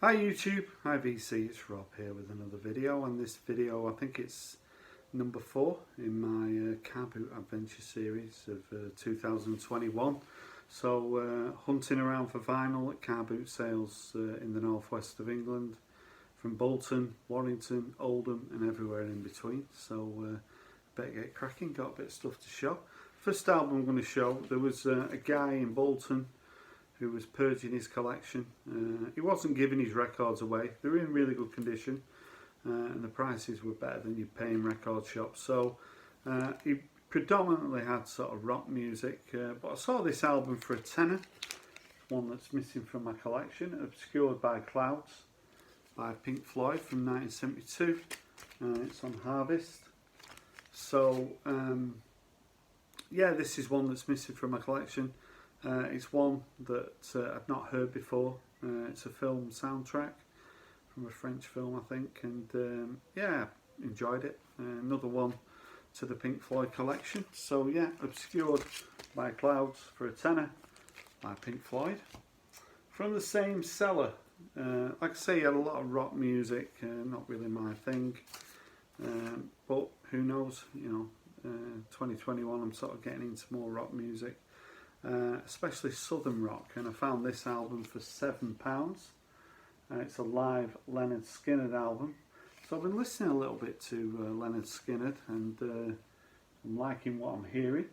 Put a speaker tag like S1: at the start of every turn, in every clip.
S1: Hi YouTube, hi VC, it's Rob here with another video, and this video I think it's number 4 in my car boot adventure series of 2021. So hunting around for vinyl at car boot sales in the northwest of England, from Bolton, Warrington, Oldham and everywhere in between. So better get cracking, got a bit of stuff to show. First album I'm going to show, there was a guy in Bolton who was purging his collection. He wasn't giving his records away. They were in really good condition and the prices were better than you'd pay in record shops. So he predominantly had sort of rock music, but I saw this album for a tenner, one that's missing from my collection, Obscured by Clouds by Pink Floyd from 1972. It's on Harvest. So yeah, this is one that's missing from my collection. It's one that I've not heard before. It's a film soundtrack from a French film, I think, and yeah, enjoyed it. Another one to the Pink Floyd collection. So yeah, Obscured by Clouds for a tenner by Pink Floyd. From the same seller. Like I say, he had a lot of rock music, not really my thing, but who knows, you know, 2021 I'm sort of getting into more rock music. Especially southern rock, and I found this album for £7. It's a live Leonard Skinner album, so I've been listening a little bit to Leonard Skinner, and I'm liking what I'm hearing.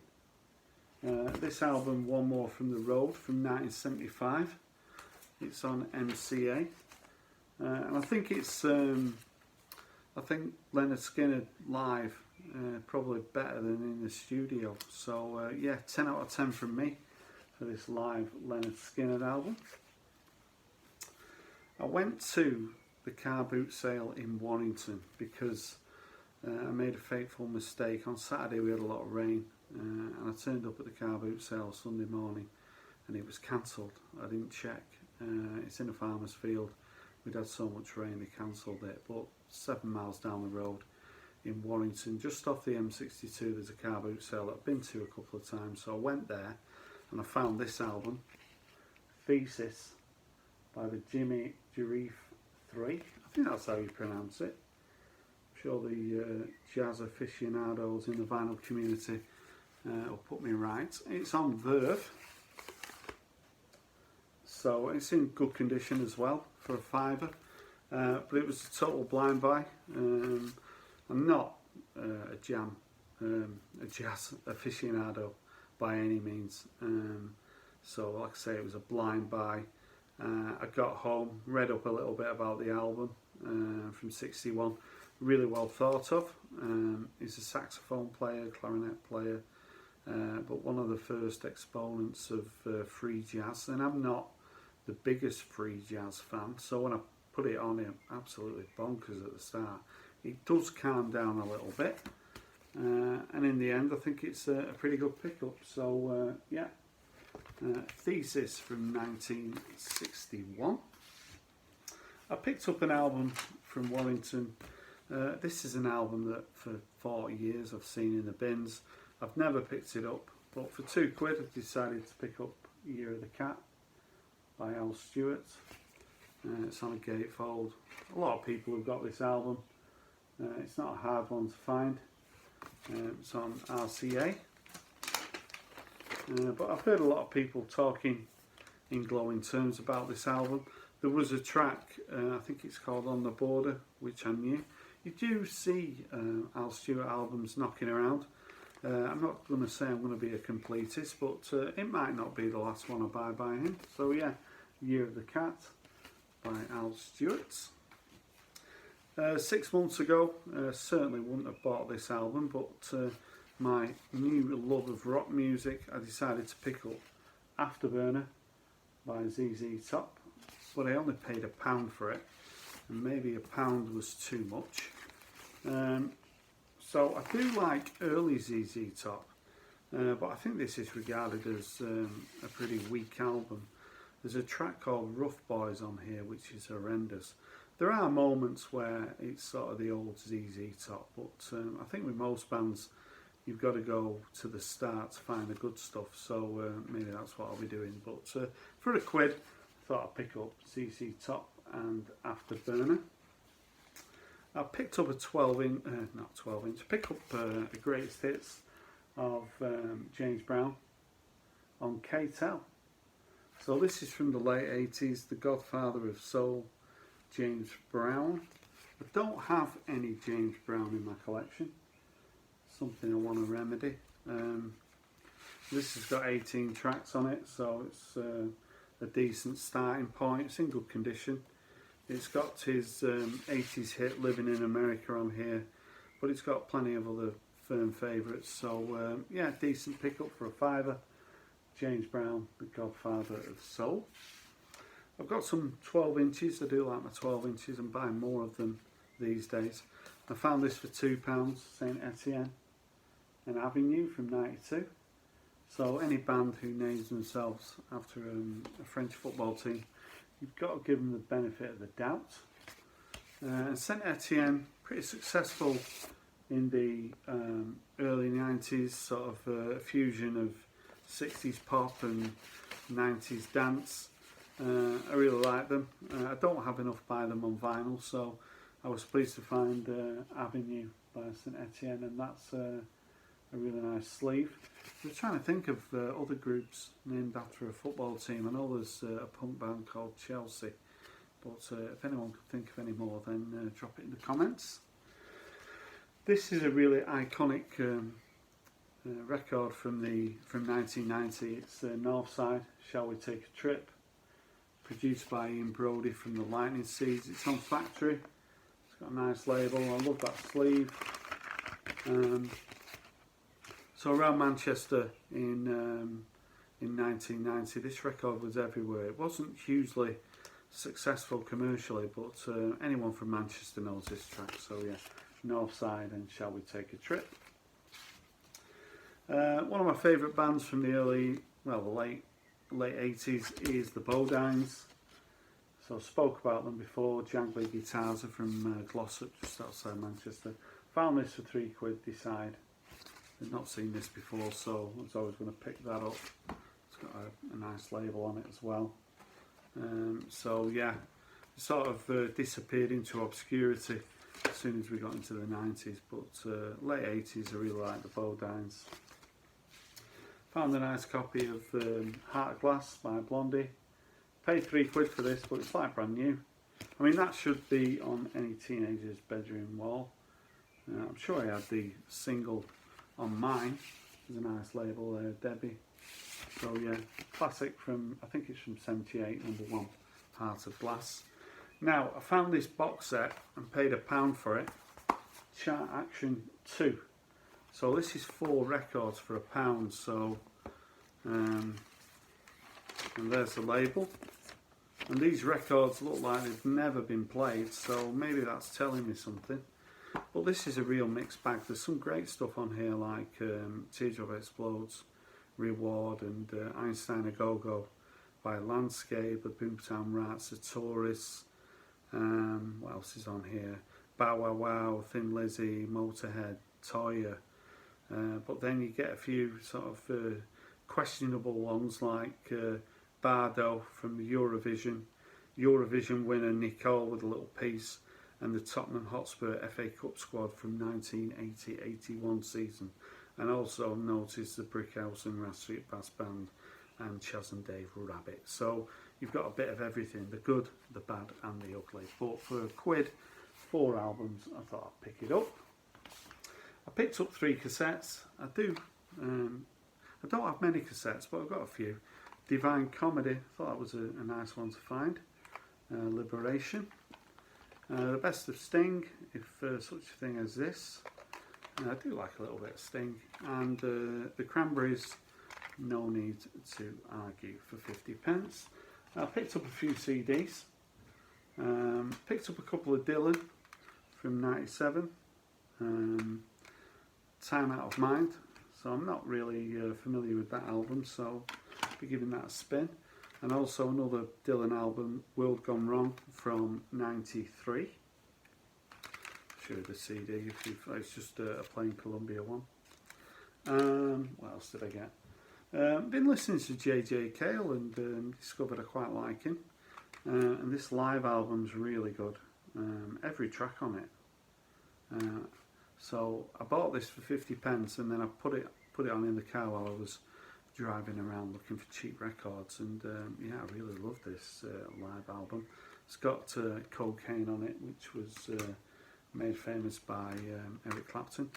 S1: This album, One More from the Road from 1975, it's on MCA, and I think it's I think Leonard Skinner live probably better than in the studio. So yeah, 10 out of 10 from me for this live Leonard Skinner album. I went to the car boot sale in Warrington because I made a fateful mistake. On Saturday we had a lot of rain, and I turned up at the car boot sale Sunday morning and it was cancelled. I didn't check. It's in a farmer's field. We'd had so much rain they cancelled it, but 7 miles down the road in Warrington, just off the M62, there's a car boot sale that I've been to a couple of times. So I went there and I found this album, Faithless by the Jimmy Giraffe 3. I think that's how you pronounce it. I'm sure the jazz aficionados in the vinyl community will put me right. It's on Verve, so it's in good condition as well for a £5, but it was a total blind buy. I'm not a jazz aficionado by any means, so like I say, it was a blind buy. I got home, read up a little bit about the album from '61, really well thought of. He's a saxophone player, clarinet player, but one of the first exponents of free jazz, and I'm not the biggest free jazz fan, so when I put it on, it absolutely bonkers at the start. It does calm down a little bit, and in the end I think it's a pretty good pickup. So yeah, Thesis from 1961. I picked up an album from Wellington. This is an album that for 40 years I've seen in the bins. I've never picked it up, but for £2 I decided to pick up Year of the Cat by Stewart. It's on a gatefold. A lot of people have got this album. It's not a hard one to find. It's on RCA. But I've heard a lot of people talking in glowing terms about this album. There was a track, I think it's called On the Border, which I knew. You do see Al Stewart albums knocking around. I'm not going to say I'm going to be a completist, but it might not be the last one I buy by him. So yeah, Year of the Cat by Al Stewart. 6 months ago, certainly wouldn't have bought this album, but my new love of rock music, I decided to pick up Afterburner by ZZ Top, but I only paid £1 for it, and maybe £1 was too much. So I do like early ZZ Top, but I think this is regarded as a pretty weak album. There's a track called Rough Boys on here which is horrendous. There are moments where it's sort of the old ZZ Top, but I think with most bands you've got to go to the start to find the good stuff, so maybe that's what I'll be doing. But for £1 I thought I'd pick up ZZ Top and Afterburner. I picked up a 12-inch, not 12-inch, pick up a greatest hits of James Brown on K-Tel. So this is from the late 80s, the godfather of soul, James Brown. I don't have any James Brown in my collection, something I want to remedy. This has got 18 tracks on it, so it's a decent starting point. It's in good condition. It's got his 80s hit Living in America on here, but it's got plenty of other firm favourites. So yeah, decent pickup for a fiver. James Brown, the godfather of soul. I've got some 12 inches. I do like my 12 inches. I'm buying more of them these days. I found this for £2, St Etienne and Avenue from '92. So any band who names themselves after a French football team, you've got to give them the benefit of the doubt. St Etienne, pretty successful in the early 90s, sort of a fusion of 60s pop and 90s dance. I really like them. I don't have enough by them on vinyl, so I was pleased to find Avenue by St Etienne, and that's a really nice sleeve. I'm trying to think of other groups named after a football team. I know there's a punk band called Chelsea, but if anyone can think of any more, then drop it in the comments. This is a really iconic record from 1990. It's Northside, Shall We Take a Trip, produced by Ian Brody from the Lightning Seeds. It's on Factory. It's got a nice label. I love that sleeve. So around Manchester in 1990, this record was everywhere. It wasn't hugely successful commercially, but anyone from Manchester knows this track. So yeah, Northside and Shall We Take a Trip. One of my favourite bands from the late 80s is the Bow Dees. So I spoke about them before. Jangly guitars are from Glossop, just outside Manchester. Found this for £3, Decide. I've not seen this before, so I was always going to pick that up. It's got a nice label on it as well. So yeah, it sort of disappeared into obscurity as soon as we got into the 90s, but late 80s I really like the Bow Dees. Found a nice copy of Heart of Glass by Blondie. Paid £3 for this, but it's like brand new. I mean, that should be on any teenager's bedroom wall. I'm sure I had the single on mine. There's a nice label there, Debbie. So yeah, classic from, I think it's from '78, #1, Heart of Glass. Now, I found this box set and paid £1 for it. Chart Action 2. So this is 4 records for £1. So, and there's the label. And these records look like they've never been played, so maybe that's telling me something. But this is a real mixed bag. There's some great stuff on here like Teardrop Explodes, Reward, and Einstein A Go-Go by Landscape, the Boomtown Rats, the Tourists. What else is on here? Bow Wow Wow, Thin Lizzy, Motorhead, Toya. But then you get a few sort of questionable ones like Bardo from the Eurovision winner Nicole with a little piece, and the Tottenham Hotspur FA Cup squad from 1980-81 season. And also notice the Brickhouse and Ras Street Bass Band and Chas and Dave Rabbit. So you've got a bit of everything, the good, the bad and the ugly. But for £1, 4 albums, I thought I'd pick it up. I picked up 3 cassettes. I don't have many cassettes, but I've got a few. Divine Comedy, I thought that was a nice one to find. Liberation. The Best of Sting, if such a thing as this. I do like a little bit of Sting. And the Cranberries, No Need to Argue, for 50p. I picked up a few CDs. Picked up a couple of Dylan from '97. Time Out of Mind. So I'm not really familiar with that album, so I'll be giving that a spin. And also another Dylan album, World Gone Wrong, from '93. Show the CD, it's just a plain Columbia one. What else did I get? Been listening to JJ Cale and discovered I quite like him. and this live album's really good. Every track on it. So I bought this for 50p, and then I put it on in the car while I was driving around looking for cheap records, and yeah, I really love this live album. It's got Cocaine on it, which was made famous by Eric Clapton.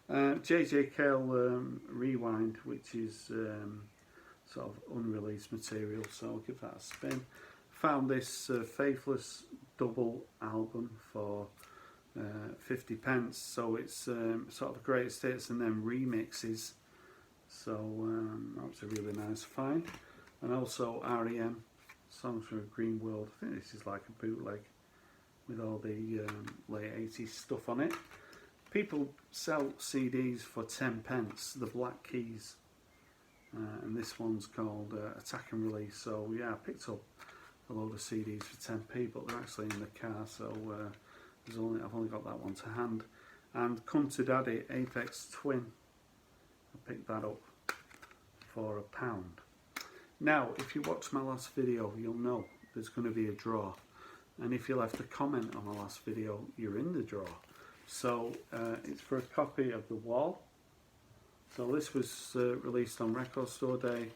S1: JJ Cale Rewind, which is sort of unreleased material, so I'll give that a spin. Found this Faithless double album for 50p, so it's sort of greatest hits and then remixes, so that was a really nice find. And also REM, Songs from a Green World. I think this is like a bootleg with all the late 80s stuff on it. People sell CDs for 10p, the Black Keys, and this one's called Attack and Release. So yeah, I picked up a load of CDs for 10p, but they're actually in the car, so I've only got that one to hand. And Come to Daddy, Apex Twin, I picked that up for £1. Now, if you watched my last video, you'll know there's going to be a draw, and if you left a comment on my last video, you're in the draw. So it's for a copy of The Wall. So this was released on Record Store Day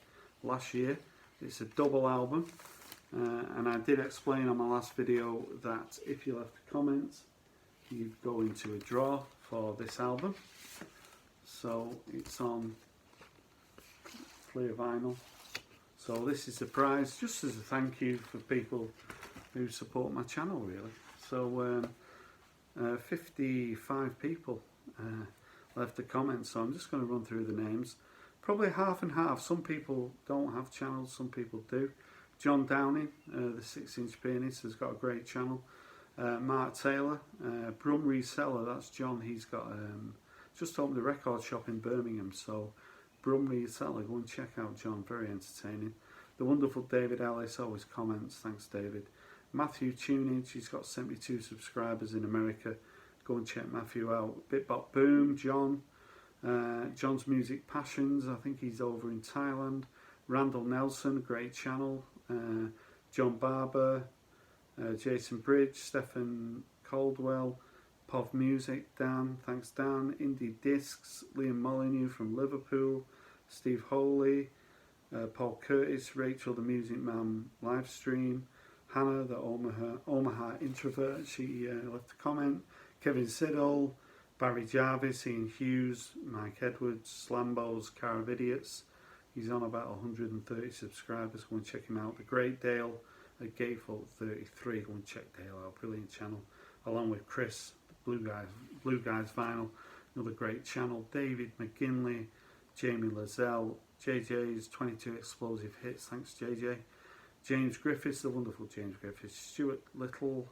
S1: last year. It's a double album, and I did explain on my last video that if you left a comment, you'd go into a draw for this album. So it's on clear vinyl. So this is a prize, just as a thank you for people who support my channel, really. So 55 people left a comment, so I'm just going to run through the names. Probably half and half. Some people don't have channels, some people do. John Downing, the 6-inch pianist, has got a great channel. Mark Taylor, Brum Reseller, that's John. He's got just opened a record shop in Birmingham, so Brum Reseller, go and check out John, very entertaining. The wonderful David Ellis always comments, thanks David. Matthew Tunage, he's got 72 subscribers in America, go and check Matthew out. Bitbop Boom, John, John's Music Passions, I think he's over in Thailand. Randall Nelson, great channel. John Barber, Jason Bridge, Stephen Caldwell, Pov Music, Dan, thanks Dan. Indie Discs, Liam Molyneux from Liverpool, Steve Holey, Paul Curtis, Rachel the Music Man livestream, Hannah the Omaha introvert, she left a comment, Kevin Siddle, Barry Jarvis, Ian Hughes, Mike Edwards, Slambos, Car of Idiots, he's on about 130 subscribers, go and check him out. The Great Dale at Gatefold 33, go and check Dale out, brilliant channel, along with Chris, Blue Guys Vinyl, another great channel. David McGinley, Jamie Lazelle, JJ's 22 Explosive Hits, thanks JJ. James Griffiths, the wonderful James Griffiths. Stewart Little,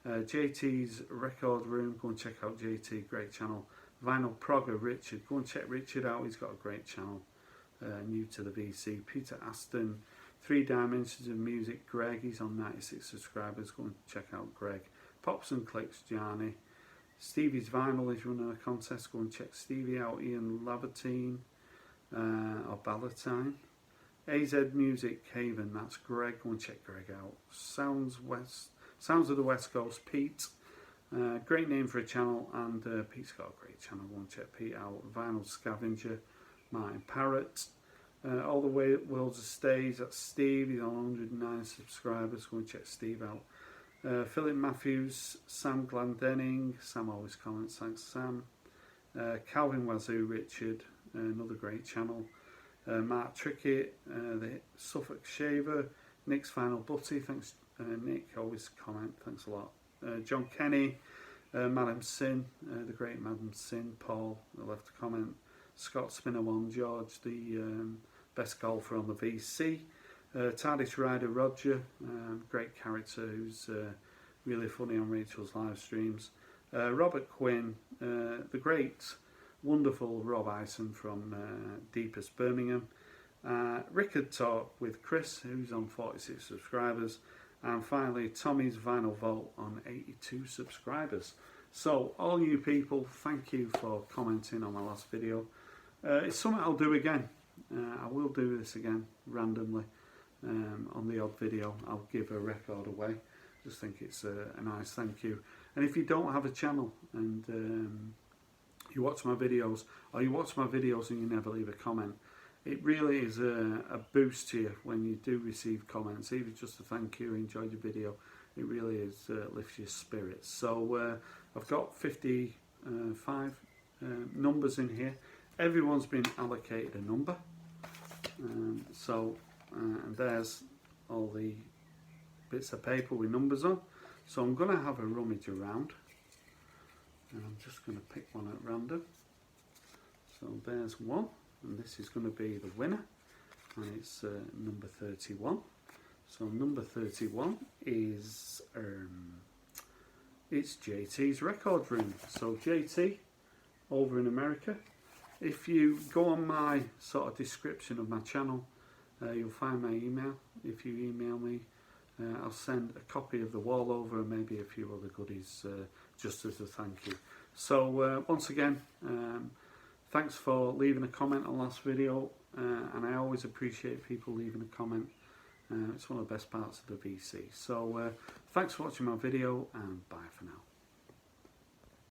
S1: JT's Record Room, go and check out JT, great channel. Vinyl Progger, Richard, go and check Richard out, he's got a great channel, new to the VC. Peter Aston, 3 Dimensions of Music, Greg, he's on 96 subscribers, go and check out Greg. Pops and Clicks, Johnny. Stevie's Vinyl is running a contest, go and check Stevie out. Ian Lavertine, or Ballatine. AZ Music Haven, that's Greg, go and check Greg out. Sounds of the West Coast, Pete, great name for a channel, and Pete's got a great channel, go and check Pete out. Vinyl Scavenger, Martin Parrott, All the Way Worlds of Stays, that's Steve, he's on 109 subscribers, go and check Steve out. Philip Matthews, Sam Glendenning, Sam always comments, thanks Sam. Calvin Wazoo, Richard, another great channel. Mark Trickett, the Suffolk Shaver, Nick's Final Butty, thanks Nick, always comment, thanks a lot. John Kenny, Madam Sin, the great Madam Sin, Paul, left a comment. Scott Spinner One, George, the best golfer on the VC. TARDIS Rider Roger, great character who's really funny on Rachel's live streams. Robert Quinn, the great, wonderful Rob Ison from Deepest Birmingham. Rickard Talk with Chris, who's on 46 subscribers. And finally, Tommy's Vinyl Vault on 82 subscribers. So, all you people, thank you for commenting on my last video. It's something I'll do again. I will do this again randomly. on the odd video I'll give a record away. Just think it's a nice thank you. And if you don't have a channel and you watch my videos, or you watch my videos and you never leave a comment, it really is a boost to you when you do receive comments, even just a thank you, enjoyed your video. It really is lifts your spirits. So I've got 55 numbers in here. Everyone's been allocated a number. And there's all the bits of paper with numbers on. So I'm going to have a rummage around. And I'm just going to pick one at random. So there's one. And this is going to be the winner. And it's number 31. So number 31 is it's JT's Record Room. So JT over in America. If you go on my sort of description of my channel, you'll find my email. If you email me, I'll send a copy of the wall over and maybe a few other goodies just as a thank you. So once again, thanks for leaving a comment on last video, and I always appreciate people leaving a comment. It's one of the best parts of the VC. So thanks for watching my video, and bye for now.